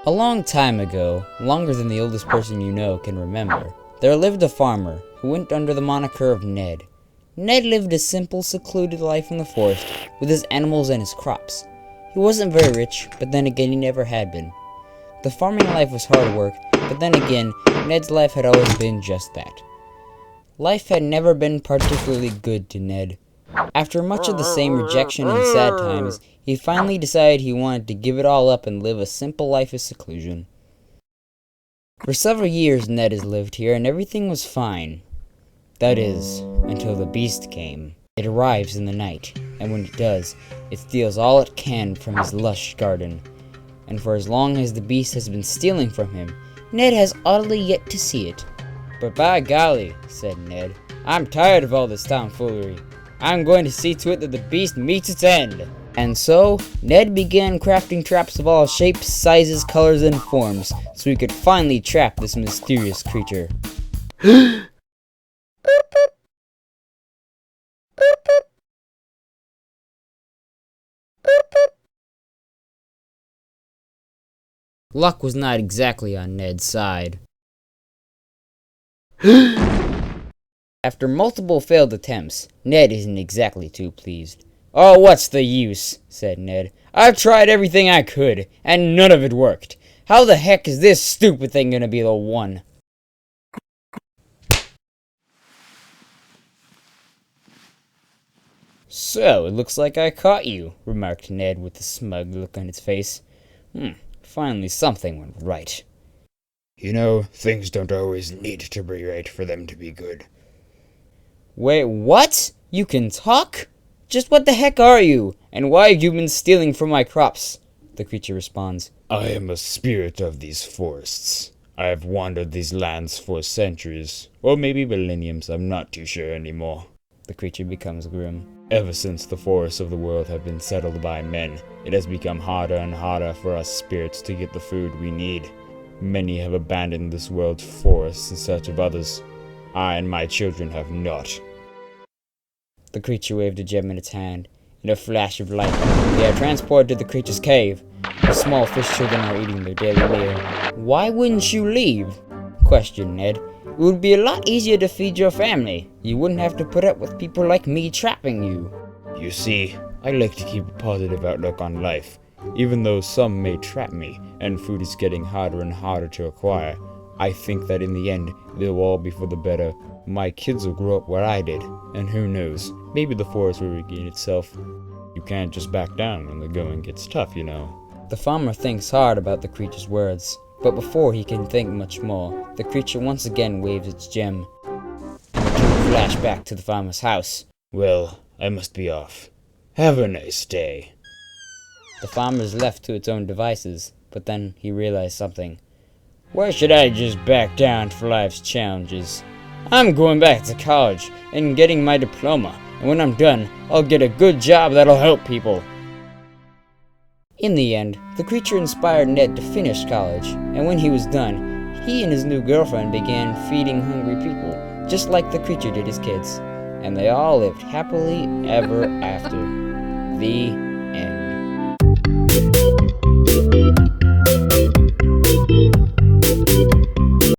A long time ago, longer than the oldest person you know can remember, there lived a farmer who went under the moniker of Ned. Ned lived a simple, secluded life in the forest with his animals and his crops. He wasn't very rich, but then again he never had been. The farming life was hard work, but then again, Ned's life had always been just that. Life had never been particularly good to Ned. After much of the same rejection and sad times, he finally decided he wanted to give it all up and live a simple life of seclusion. For several years Ned has lived here and everything was fine. That is, until the beast came. It arrives in the night, and when it does, it steals all it can from his lush garden. And for as long as the beast has been stealing from him, Ned has utterly yet to see it. "But by golly," said Ned, "I'm tired of all this tomfoolery. I'm going to see to it that the beast meets its end." And so, Ned began crafting traps of all shapes, sizes, colors, and forms, so he could finally trap this mysterious creature. Luck was not exactly on Ned's side. After multiple failed attempts, Ned isn't exactly too pleased. "Oh, what's the use?" said Ned. "I've tried everything I could, and none of it worked. How the heck is this stupid thing gonna be the one?" "So, it looks like I caught you," remarked Ned with a smug look on his face. Finally something went right. You know, things don't always need to be right for them to be good. "Wait, what? You can talk? Just what the heck are you? And why have you been stealing from my crops?" The creature responds. I am a spirit of these forests. I have wandered these lands for centuries, or maybe millenniums, I'm not too sure anymore. The creature becomes grim. Ever since the forests of the world have been settled by men, it has become harder and harder for us spirits to get the food we need. Many have abandoned this world's forests in search of others. I and my children have not. The creature waved a gem in its hand. In a flash of light, they are transported to the creature's cave. The small fish children are eating their daily meal. "Why wouldn't you leave?" questioned Ned. "It would be a lot easier to feed your family. You wouldn't have to put up with people like me trapping you." You see, I like to keep a positive outlook on life. Even though some may trap me, and food is getting harder and harder to acquire, I think that in the end, they'll all be for the better. My kids will grow up where I did, and who knows, maybe the forest will regain itself. You can't just back down when the going gets tough, you know. The farmer thinks hard about the creature's words, but before he can think much more, the creature once again waves its gem, and the two flash back to the farmer's house. Well, I must be off. Have a nice day. The farmer is left to its own devices, but then he realized something. "Why should I just back down for life's challenges? I'm going back to college and getting my diploma, and when I'm done, I'll get a good job that'll help people." In the end, the creature inspired Ned to finish college, and when he was done, he and his new girlfriend began feeding hungry people, just like the creature did his kids. And they all lived happily ever after. The